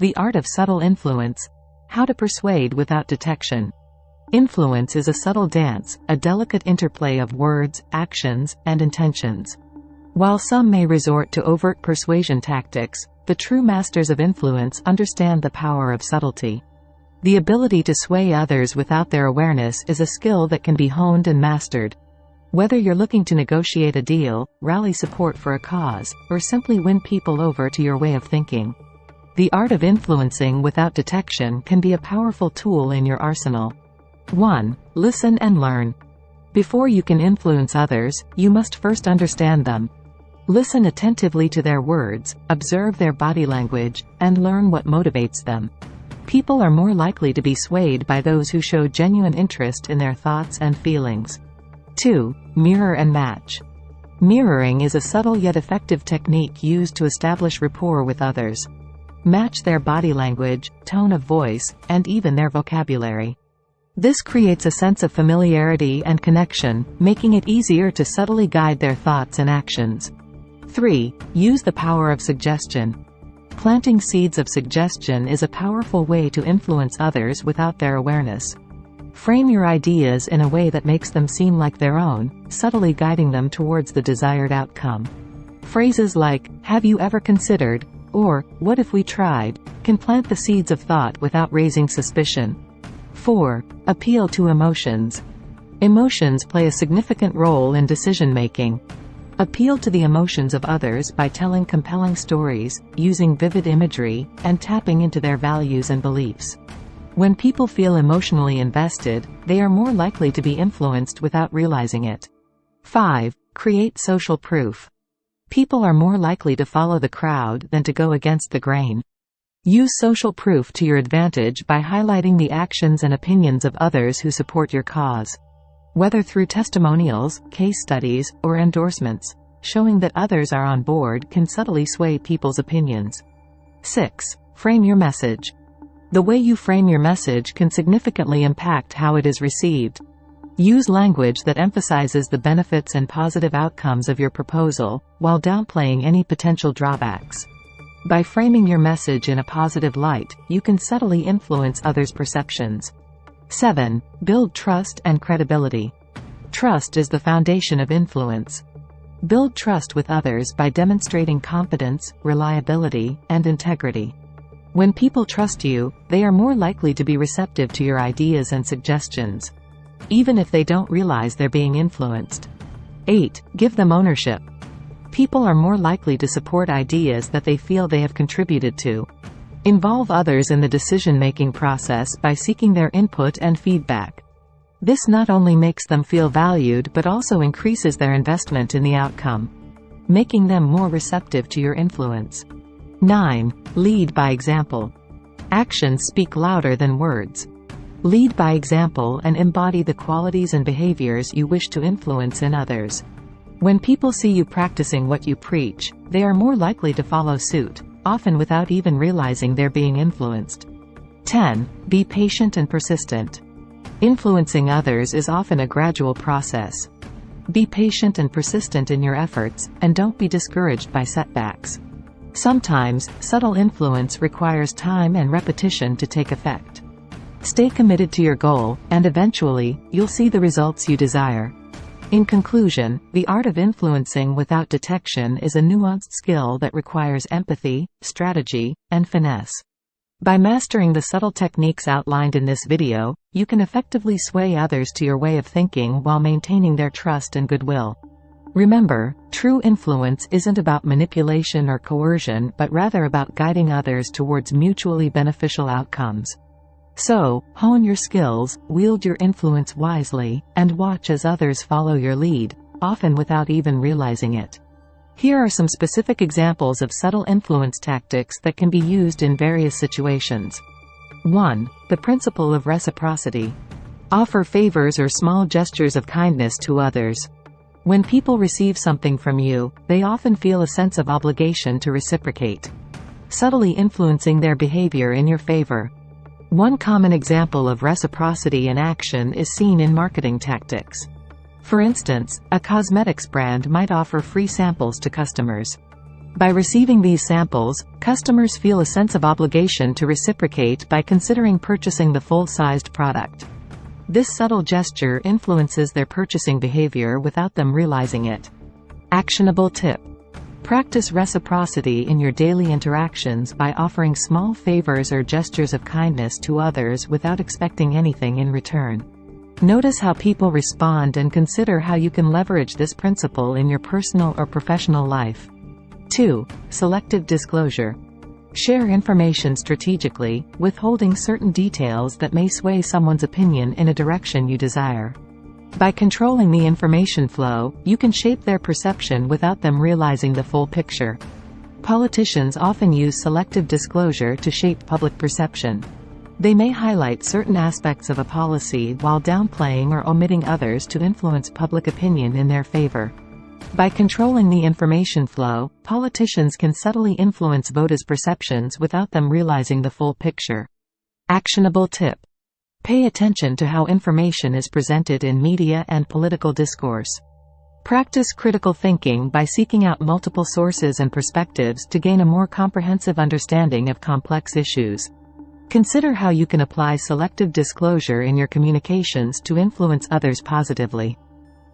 The art of subtle influence. How to persuade without detection. Influence is a subtle dance, a delicate interplay of words, actions, and intentions. While some may resort to overt persuasion tactics, the true masters of influence understand the power of subtlety. The ability to sway others without their awareness is a skill that can be honed and mastered. Whether you're looking to negotiate a deal, rally support for a cause, or simply win people over to your way of thinking, the art of influencing without detection can be a powerful tool in your arsenal. 1. Listen and learn. Before you can influence others, you must first understand them. Listen attentively to their words, observe their body language, and learn what motivates them. People are more likely to be swayed by those who show genuine interest in their thoughts and feelings. 2. Mirror and match. Mirroring is a subtle yet effective technique used to establish rapport with others. Match their body language, tone of voice, and even their vocabulary. This creates a sense of familiarity and connection, making it easier to subtly guide their thoughts and actions. 3. Use the power of suggestion. Planting seeds of suggestion is a powerful way to influence others without their awareness. Frame your ideas in a way that makes them seem like their own, subtly guiding them towards the desired outcome. Phrases like, "Have you ever considered?" or "What if we tried?" can plant the seeds of thought without raising suspicion. 4. Appeal to emotions. Emotions play a significant role in decision-making. Appeal to the emotions of others by telling compelling stories, using vivid imagery, and tapping into their values and beliefs. When people feel emotionally invested, they are more likely to be influenced without realizing it. 5. Create social proof. People are more likely to follow the crowd than to go against the grain. Use social proof to your advantage by highlighting the actions and opinions of others who support your cause. Whether through testimonials, case studies, or endorsements, showing that others are on board can subtly sway people's opinions. 6. Frame your message. The way you frame your message can significantly impact how it is received. Use language that emphasizes the benefits and positive outcomes of your proposal, while downplaying any potential drawbacks. By framing your message in a positive light, you can subtly influence others' perceptions. 7. Build trust and credibility. Trust is the foundation of influence. Build trust with others by demonstrating competence, reliability, and integrity. When people trust you, they are more likely to be receptive to your ideas and suggestions, even if they don't realize they're being influenced. 8. Give them ownership. People are more likely to support ideas that they feel they have contributed to. Involve others in the decision-making process by seeking their input and feedback. This not only makes them feel valued but also increases their investment in the outcome, making them more receptive to your influence. 9. Lead by example. Actions speak louder than words. Lead by example and embody the qualities and behaviors you wish to influence in others. When people see you practicing what you preach, they are more likely to follow suit, often without even realizing they're being influenced. 10. Be patient and persistent. Influencing others is often a gradual process. Be patient and persistent in your efforts, and don't be discouraged by setbacks. Sometimes, subtle influence requires time and repetition to take effect. Stay committed to your goal, and eventually, you'll see the results you desire. In conclusion, the art of influencing without detection is a nuanced skill that requires empathy, strategy, and finesse. By mastering the subtle techniques outlined in this video, you can effectively sway others to your way of thinking while maintaining their trust and goodwill. Remember, true influence isn't about manipulation or coercion but rather about guiding others towards mutually beneficial outcomes. So, hone your skills, wield your influence wisely, and watch as others follow your lead, often without even realizing it. Here are some specific examples of subtle influence tactics that can be used in various situations. 1. The principle of reciprocity. Offer favors or small gestures of kindness to others. When people receive something from you, they often feel a sense of obligation to reciprocate, subtly influencing their behavior in your favor. One common example of reciprocity in action is seen in marketing tactics. For instance, a cosmetics brand might offer free samples to customers. By receiving these samples, customers feel a sense of obligation to reciprocate by considering purchasing the full-sized product. This subtle gesture influences their purchasing behavior without them realizing it. Actionable tip. Practice reciprocity in your daily interactions by offering small favors or gestures of kindness to others without expecting anything in return. Notice how people respond and consider how you can leverage this principle in your personal or professional life. 2. Selective disclosure. Share information strategically, withholding certain details that may sway someone's opinion in a direction you desire. By controlling the information flow, you can shape their perception without them realizing the full picture. Politicians often use selective disclosure to shape public perception. They may highlight certain aspects of a policy while downplaying or omitting others to influence public opinion in their favor. By controlling the information flow, politicians can subtly influence voters' perceptions without them realizing the full picture. Actionable tip. Pay attention to how information is presented in media and political discourse. Practice critical thinking by seeking out multiple sources and perspectives to gain a more comprehensive understanding of complex issues. Consider how you can apply selective disclosure in your communications to influence others positively.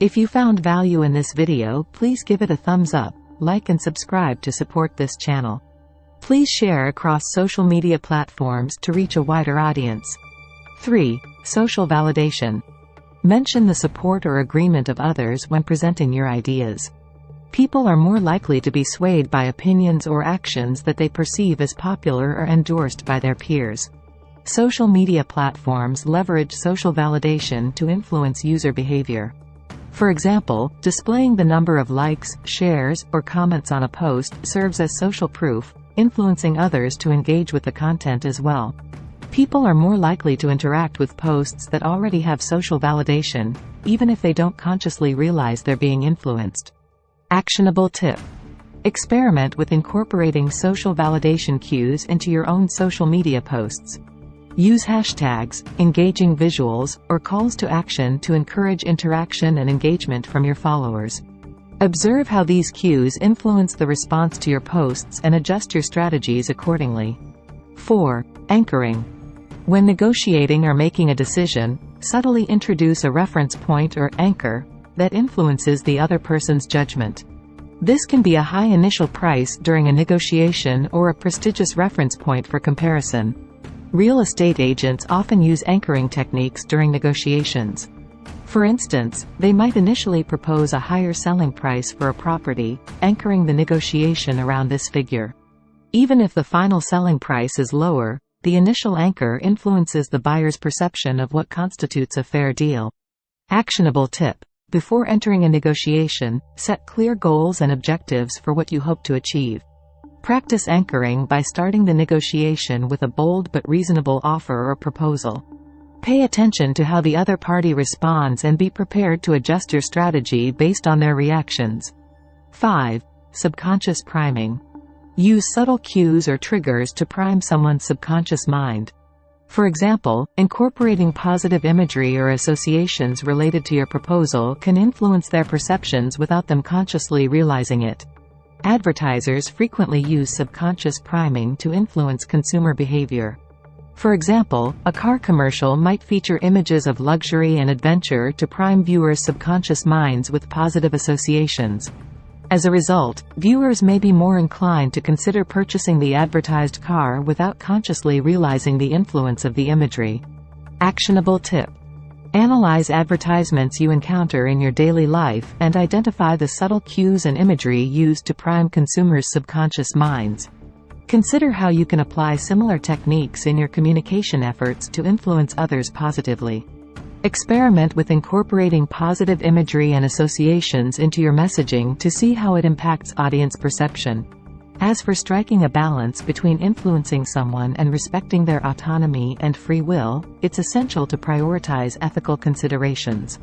If you found value in this video, please give it a thumbs up, like and subscribe to support this channel. Please share across social media platforms to reach a wider audience. 3. Social validation. Mention the support or agreement of others when presenting your ideas. People are more likely to be swayed by opinions or actions that they perceive as popular or endorsed by their peers. Social media platforms leverage social validation to influence user behavior. For example, displaying the number of likes, shares, or comments on a post serves as social proof, influencing others to engage with the content as well. People are more likely to interact with posts that already have social validation, even if they don't consciously realize they're being influenced. Actionable tip. Experiment with incorporating social validation cues into your own social media posts. Use hashtags, engaging visuals, or calls to action to encourage interaction and engagement from your followers. Observe how these cues influence the response to your posts and adjust your strategies accordingly. 4. Anchoring. When negotiating or making a decision, subtly introduce a reference point or anchor that influences the other person's judgment. This can be a high initial price during a negotiation or a prestigious reference point for comparison. Real estate agents often use anchoring techniques during negotiations. For instance, they might initially propose a higher selling price for a property, anchoring the negotiation around this figure. Even if the final selling price is lower, the initial anchor influences the buyer's perception of what constitutes a fair deal. Actionable tip. Before entering a negotiation, set clear goals and objectives for what you hope to achieve. Practice anchoring by starting the negotiation with a bold but reasonable offer or proposal. Pay attention to how the other party responds and be prepared to adjust your strategy based on their reactions. 5. Subconscious priming. Use subtle cues or triggers to prime someone's subconscious mind. For example, incorporating positive imagery or associations related to your proposal can influence their perceptions without them consciously realizing it. Advertisers frequently use subconscious priming to influence consumer behavior. For example, a car commercial might feature images of luxury and adventure to prime viewers' subconscious minds with positive associations. As a result, viewers may be more inclined to consider purchasing the advertised car without consciously realizing the influence of the imagery. Actionable tip. Analyze advertisements you encounter in your daily life and identify the subtle cues and imagery used to prime consumers' subconscious minds. Consider how you can apply similar techniques in your communication efforts to influence others positively. Experiment with incorporating positive imagery and associations into your messaging to see how it impacts audience perception. As for striking a balance between influencing someone and respecting their autonomy and free will, it's essential to prioritize ethical considerations.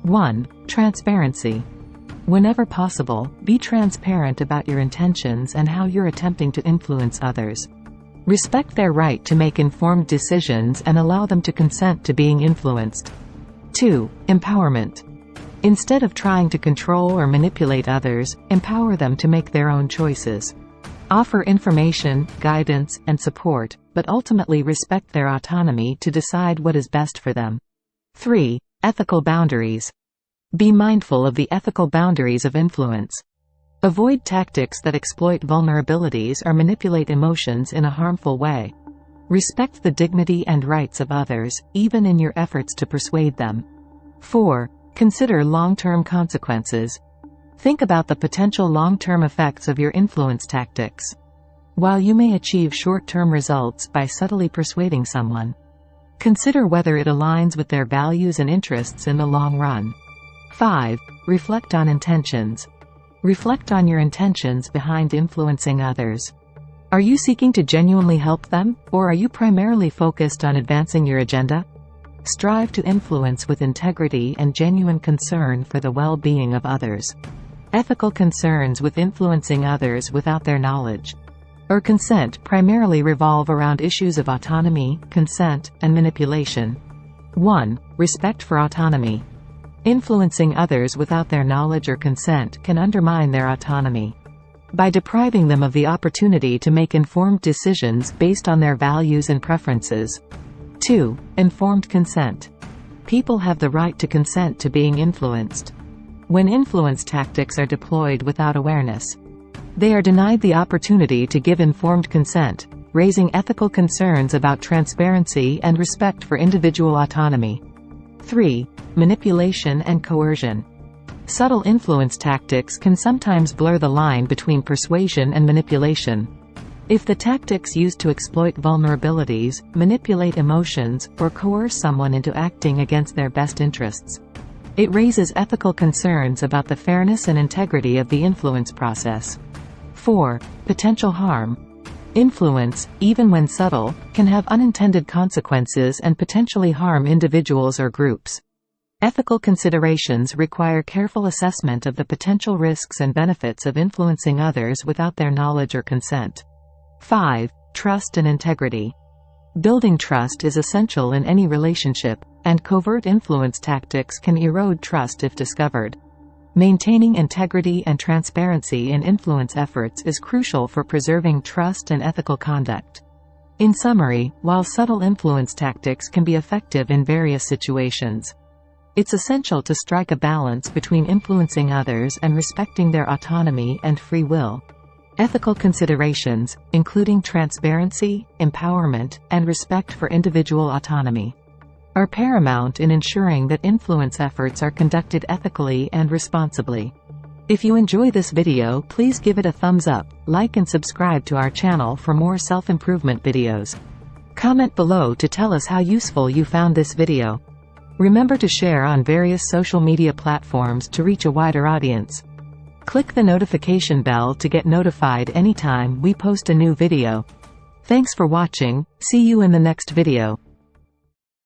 1. Transparency. Whenever possible, be transparent about your intentions and how you're attempting to influence others. Respect their right to make informed decisions and allow them to consent to being influenced. 2. Empowerment. Instead of trying to control or manipulate others, empower them to make their own choices. Offer information, guidance, and support, but ultimately respect their autonomy to decide what is best for them. 3. Ethical boundaries. Be mindful of the ethical boundaries of influence. Avoid tactics that exploit vulnerabilities or manipulate emotions in a harmful way. Respect the dignity and rights of others, even in your efforts to persuade them. 4. Consider long-term consequences. Think about the potential long-term effects of your influence tactics. While you may achieve short-term results by subtly persuading someone, consider whether it aligns with their values and interests in the long run. 5. Reflect on intentions. Reflect on your intentions behind influencing others. Are you seeking to genuinely help them, or are you primarily focused on advancing your agenda? Strive to influence with integrity and genuine concern for the well-being of others. Ethical concerns with influencing others without their knowledge or consent primarily revolve around issues of autonomy, consent, and manipulation. 1. Respect for autonomy. Influencing others without their knowledge or consent can undermine their autonomy by depriving them of the opportunity to make informed decisions based on their values and preferences. 2. Informed consent. People have the right to consent to being influenced. When influence tactics are deployed without awareness, they are denied the opportunity to give informed consent, raising ethical concerns about transparency and respect for individual autonomy. 3. Manipulation and coercion. Subtle influence tactics can sometimes blur the line between persuasion and manipulation. If the tactics used to exploit vulnerabilities, manipulate emotions, or coerce someone into acting against their best interests, it raises ethical concerns about the fairness and integrity of the influence process. 4. Potential harm. Influence, even when subtle, can have unintended consequences and potentially harm individuals or groups. Ethical considerations require careful assessment of the potential risks and benefits of influencing others without their knowledge or consent. 5. Trust and integrity. Building trust is essential in any relationship, and covert influence tactics can erode trust if discovered. Maintaining integrity and transparency in influence efforts is crucial for preserving trust and ethical conduct. In summary, while subtle influence tactics can be effective in various situations, it's essential to strike a balance between influencing others and respecting their autonomy and free will. Ethical considerations, including transparency, empowerment, and respect for individual autonomy, are paramount in ensuring that influence efforts are conducted ethically and responsibly. If you enjoy this video, please give it a thumbs up, like and subscribe to our channel for more self-improvement videos. Comment below to tell us how useful you found this video. Remember to share on various social media platforms to reach a wider audience. Click the notification bell to get notified anytime we post a new video. Thanks for watching, see you in the next video.